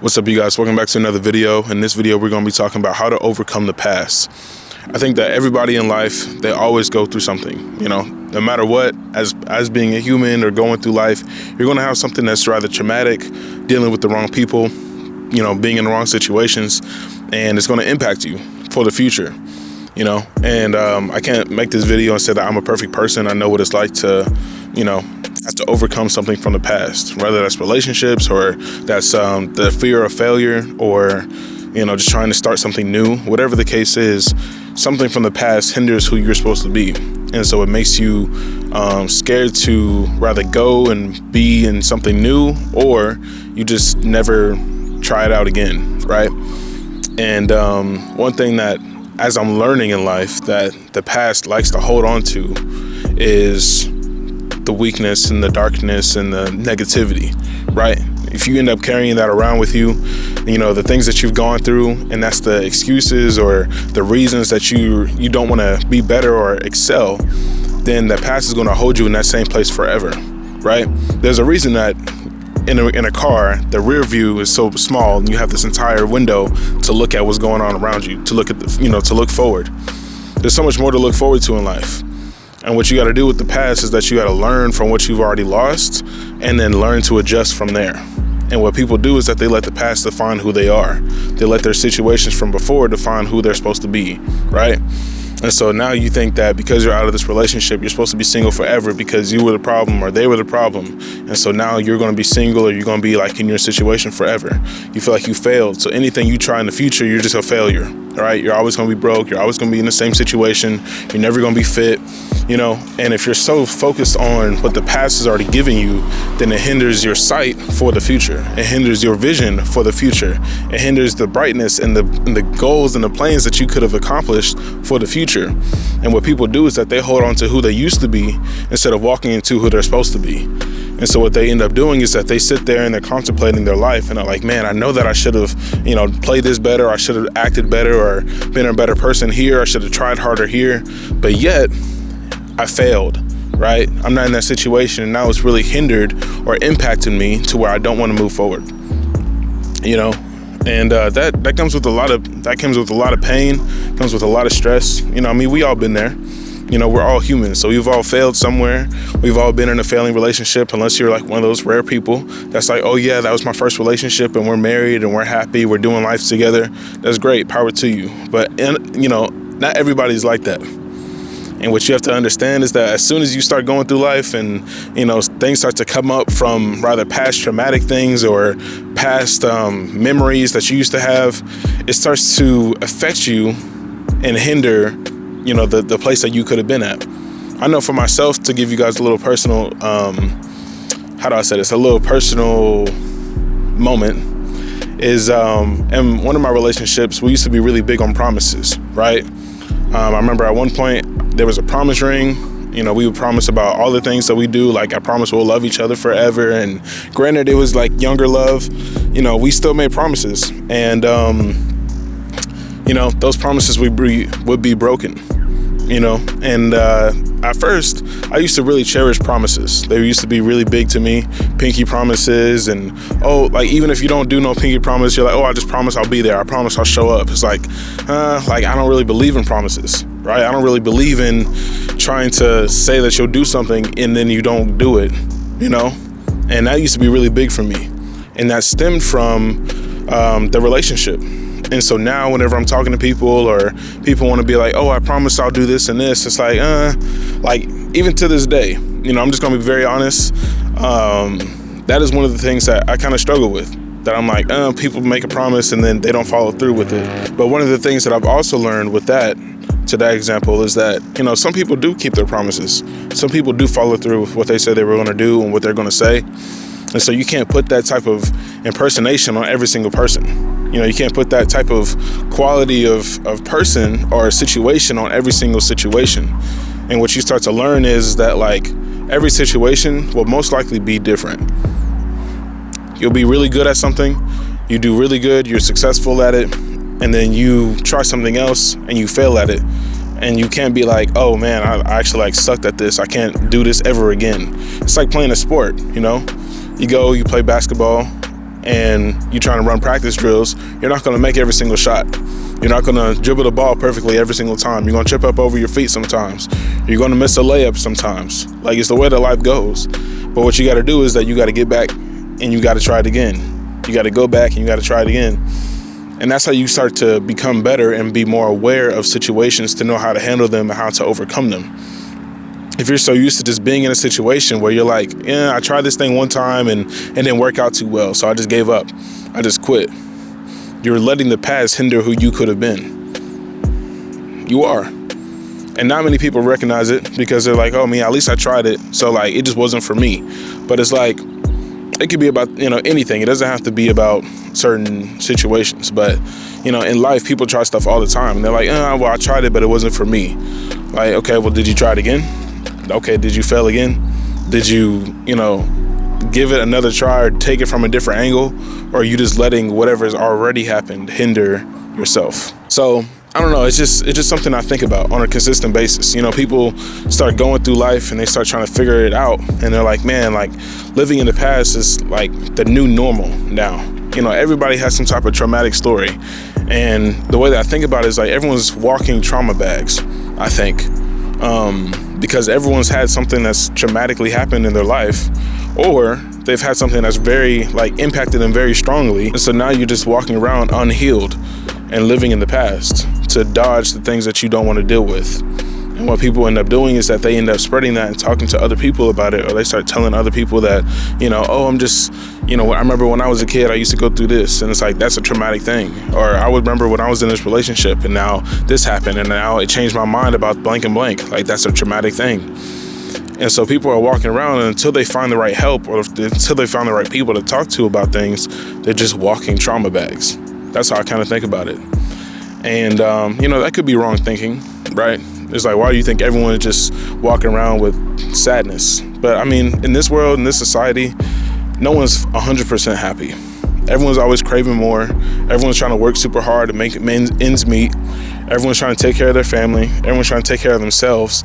What's up, you guys? Welcome back to another video. In this video, we're going to be talking about how to overcome the past. I think that everybody in life, they always go through something, no matter what, as being a human or going through life, you're going to have something that's rather traumatic, dealing with the wrong people, being in the wrong situations, and it's going to impact you for the future, and I can't make this video and say that I'm a perfect person. I know what it's like to, have to overcome something from the past, whether that's relationships or that's the fear of failure or, just trying to start something new. Whatever the case is, something from the past hinders who you're supposed to be. And so it makes you scared to rather go and be in something new, or you just never try it out again, right? And one thing that, as I'm learning in life, that the past likes to hold on to is the weakness and the darkness and the negativity, right? If you end up carrying that around with you, the things that you've gone through, and that's the excuses or the reasons that you don't want to be better or excel, then the past is going to hold you in that same place forever, right? There's a reason that in a car, the rear view is so small and you have this entire window to look at what's going on around you, to look at to look forward. There's so much more to look forward to in life. And what you got to do with the past is that you got to learn from what you've already lost and then learn to adjust from there. And what people do is that they let the past define who they are. They let their situations from before define who they're supposed to be, right? And so now you think that because you're out of this relationship, you're supposed to be single forever because you were the problem or they were the problem. And so now you're going to be single, or you're going to be like in your situation forever. You feel like you failed. So anything you try in the future, you're just a failure, all right? You're always going to be broke. You're always going to be in the same situation. You're never going to be fit, And if you're so focused on what the past has already given you, then it hinders your sight for the future. It hinders your vision for the future. It hinders the brightness and the goals and the plans that you could have accomplished for the future. And what people do is that they hold on to who they used to be instead of walking into who they're supposed to be. And so what they end up doing is that they sit there and they're contemplating their life and they're like, man, I know that I should have, played this better. I should have acted better or been a better person here. I should have tried harder here. But yet I failed, right? I'm not in that situation. And now it's really hindered or impacted me to where I don't want to move forward, And that comes with a lot of pain, comes with a lot of stress. We all been there. We're all humans, so we've all failed somewhere. We've all been in a failing relationship, unless you're like one of those rare people that's like, oh yeah, that was my first relationship and we're married and we're happy, we're doing life together. That's great, power to you. But not everybody's like that. And what you have to understand is that as soon as you start going through life and, things start to come up from rather past traumatic things or past memories that you used to have, it starts to affect you and hinder, the place that you could have been at. I know for myself, to give you guys a little personal, a little personal moment is in one of my relationships, we used to be really big on promises, right? I remember at one point, there was a promise ring. We would promise about all the things that we do. Like, I promise we'll love each other forever. And granted, it was like younger love. We still made promises. And, those promises would be broken, And at first, I used to really cherish promises. They used to be really big to me, pinky promises. And, even if you don't do no pinky promise, you're like, I just promise I'll be there. I promise I'll show up. It's like I don't really believe in promises, right? I don't really believe in trying to say that you'll do something and then you don't do it, And that used to be really big for me. And that stemmed from the relationship. And so now whenever I'm talking to people or people want to be like, I promise I'll do this and this, it's like even to this day, I'm just going to be very honest. That is one of the things that I kind of struggle with, that I'm like, people make a promise and then they don't follow through with it. But one of the things that I've also learned with that, to that example, is that, some people do keep their promises. Some people do follow through with what they said they were going to do and what they're going to say. And so you can't put that type of impersonation on every single person. You can't put that type of quality of person or situation on every single situation. And what you start to learn is that, like, every situation will most likely be different. You'll be really good at something, you do really good, you're successful at it, and then you try something else and you fail at it. And you can't be like, oh man, I actually sucked at this. I can't do this ever again. It's like playing a sport, You go, you play basketball, and you're trying to run practice drills, you're not going to make every single shot. You're not going to dribble the ball perfectly every single time. You're going to trip up over your feet sometimes. You're going to miss a layup sometimes. Like, it's the way that life goes. But what you got to do is that you got to get back and you got to try it again. You got to go back and you got to try it again. And that's how you start to become better and be more aware of situations to know how to handle them and how to overcome them. If you're so used to just being in a situation where you're like, yeah, I tried this thing one time and it didn't work out too well, so I just gave up. I just quit. You're letting the past hinder who you could have been. You are. And not many people recognize it because they're like, oh, at least I tried it. So like, it just wasn't for me. But it's like, it could be about, anything. It doesn't have to be about certain situations. But, in life, people try stuff all the time. And they're like, well, I tried it, but it wasn't for me. Like, okay, well, did you try it again? Okay, did you fail again? Did you, give it another try or take it from a different angle? Or are you just letting whatever has already happened hinder yourself? So I don't know, it's just something I think about on a consistent basis. People start going through life and they start trying to figure it out, and they're like, man, like living in the past is like the new normal now. Everybody has some type of traumatic story, and the way that I think about it is like everyone's walking trauma bags, I think, because everyone's had something that's traumatically happened in their life, or they've had something that's very impacted them very strongly, and so now you're just walking around unhealed and living in the past to dodge the things that you don't want to deal with. And what people end up doing is that they end up spreading that and talking to other people about it, or they start telling other people that, oh, I'm just, I remember when I was a kid, I used to go through this, and it's like, that's a traumatic thing. Or I would remember when I was in this relationship and now this happened and now it changed my mind about blank and blank. Like, that's a traumatic thing. And so people are walking around, and until they find the right help or until they find the right people to talk to about things, they're just walking trauma bags. That's how I kind of think about it. And, that could be wrong thinking, right? It's like, why do you think everyone is just walking around with sadness? But in this world, in this society, no one's 100% happy. Everyone's always craving more. Everyone's trying to work super hard to make ends meet. Everyone's trying to take care of their family. Everyone's trying to take care of themselves.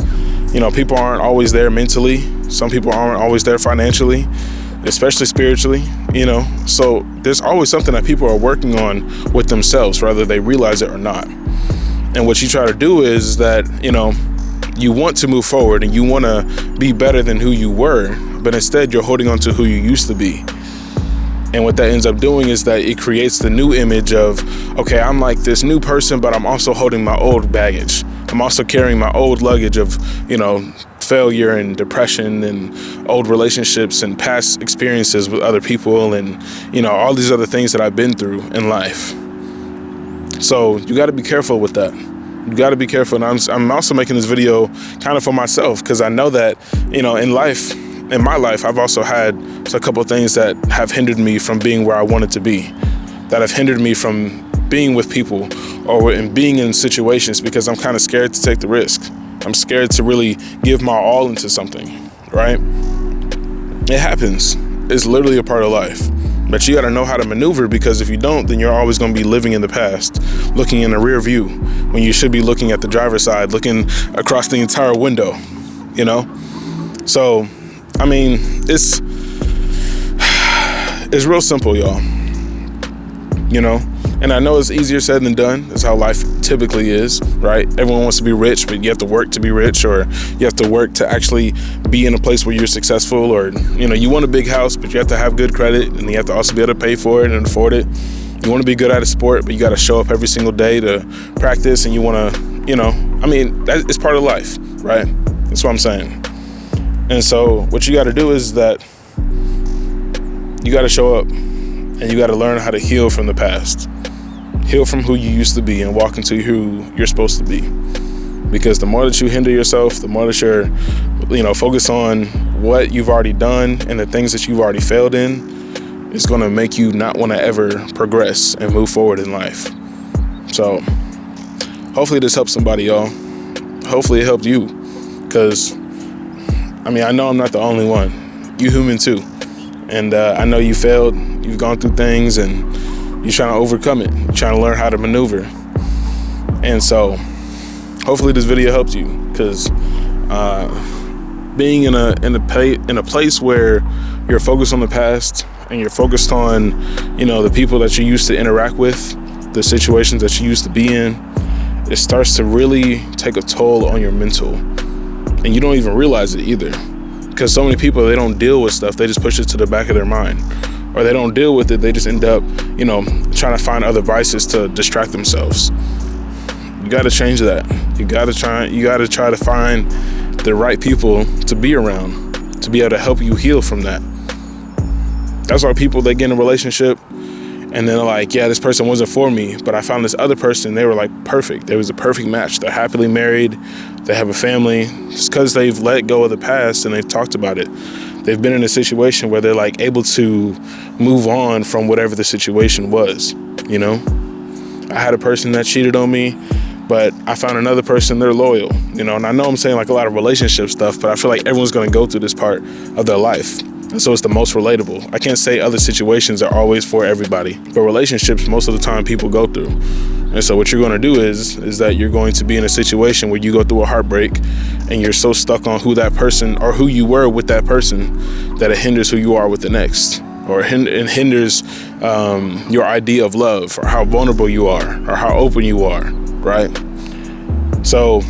People aren't always there mentally. Some people aren't always there financially, especially spiritually, So there's always something that people are working on with themselves, whether they realize it or not. And what you try to do is that, you want to move forward and you want to be better than who you were, but instead you're holding on to who you used to be. And what that ends up doing is that it creates the new image of, okay, I'm like this new person, but I'm also holding my old baggage. I'm also carrying my old luggage of, failure and depression and old relationships and past experiences with other people and, all these other things that I've been through in life. So you got to be careful with that. You got to be careful. And I'm also making this video kind of for myself, because I know that, in my life, I've also had a couple of things that have hindered me from being where I wanted to be, that have hindered me from being with people or in being in situations, because I'm kind of scared to take the risk. I'm scared to really give my all into something, right? It happens. It's literally a part of life. But you got to know how to maneuver, because if you don't, then you're always going to be living in the past, looking in the rear view, when you should be looking at the driver's side, looking across the entire window, So, it's real simple, y'all, And I know it's easier said than done. That's how life typically is, right? Everyone wants to be rich, but you have to work to be rich, or you have to work to actually be in a place where you're successful, or, you want a big house, but you have to have good credit, and you have to also be able to pay for it and afford it. You want to be good at a sport, but you got to show up every single day to practice, and you want to, it's part of life, right? That's what I'm saying. And so what you got to do is that you got to show up, and you got to learn how to heal from the past. Heal from who you used to be and walk into who you're supposed to be. Because the more that you hinder yourself, the more that you're, focus on what you've already done and the things that you've already failed in, it's going to make you not want to ever progress and move forward in life. So hopefully this helps somebody, y'all. Hopefully it helped you. Because, I know I'm not the only one. You human too. And I know you failed. You've gone through things, and you're trying to overcome it. You're trying to learn how to maneuver. And so hopefully this video helps you, because being in a place where you're focused on the past and you're focused on, you know, the people that you used to interact with, the situations that you used to be in, it starts to really take a toll on your mental. And you don't even realize it either. Because so many people, they don't deal with stuff, they just push it to the back of their mind. Or they don't deal with it, they just end up, you know, trying to find other vices to distract themselves. You gotta change that. You gotta try to find the right people to be around, to be able to help you heal from that. That's why people, they get in a relationship and they're like, yeah, this person wasn't for me, but I found this other person, they were like perfect. They was a perfect match. They're happily married, they have a family. Just because they've let go of the past and they've talked about it. They've been in a situation where they're like able to move on from whatever the situation was, you know? I had a person that cheated on me, but I found another person, they're loyal, you know? And I know I'm saying like a lot of relationship stuff, but I feel like everyone's gonna go through this part of their life. And so it's the most relatable. I can't say other situations are always for everybody, but relationships, most of the time people go through. And so what you're gonna do is that you're going to be in a situation where you go through a heartbreak and you're so stuck on who that person or who you were with that person that it hinders who you are with the next, or it hinders your idea of love, or how vulnerable you are, or how open you are, right? So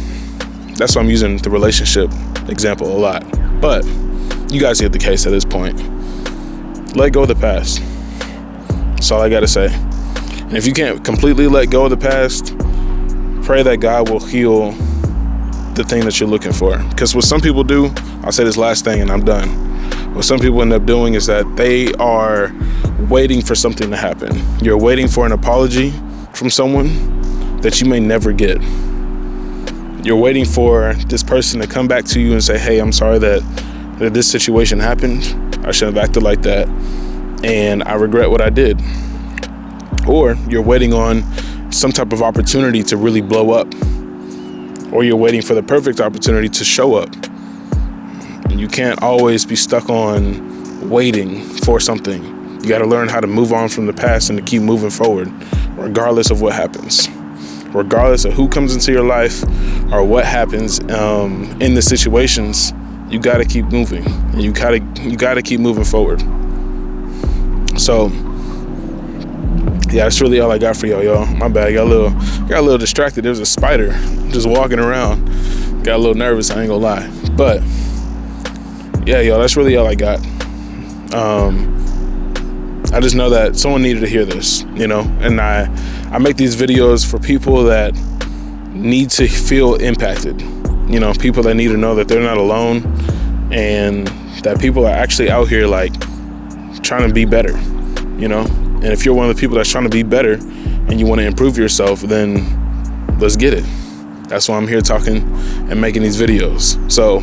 that's why I'm using the relationship example a lot. But you guys get the case at this point. Let go of the past. That's all I gotta say. And if you can't completely let go of the past, pray that God will heal the thing that you're looking for. Because what some people do, I'll say this last thing and I'm done. What some people end up doing is that they are waiting for something to happen. You're waiting for an apology from someone that you may never get. You're waiting for this person to come back to you and say, hey, I'm sorry that this situation happened. I shouldn't have acted like that. And I regret what I did. Or you're waiting on some type of opportunity to really blow up. Or you're waiting for the perfect opportunity to show up. And you can't always be stuck on waiting for something. You got to learn how to move on from the past and to keep moving forward, regardless of what happens. Regardless of who comes into your life or what happens in the situations, you got to keep moving. And you got to keep moving forward. So yeah, that's really all I got for y'all. My bad. Got a little distracted. There was a spider just walking around. Got a little nervous, I ain't gonna lie. But yeah, y'all, that's really all I got. I just know that someone needed to hear this, you know, and I make these videos for people that need to feel impacted, you know, people that need to know that they're not alone and that people are actually out here like trying to be better, you know. And if you're one of the people that's trying to be better and you want to improve yourself, then let's get it. That's why I'm here talking and making these videos. So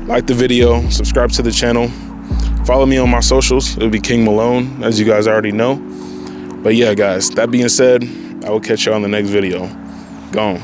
like the video, subscribe to the channel, follow me on my socials. It'll be King Malone, as you guys already know. But yeah, guys, that being said, I will catch you on the next video. Gone.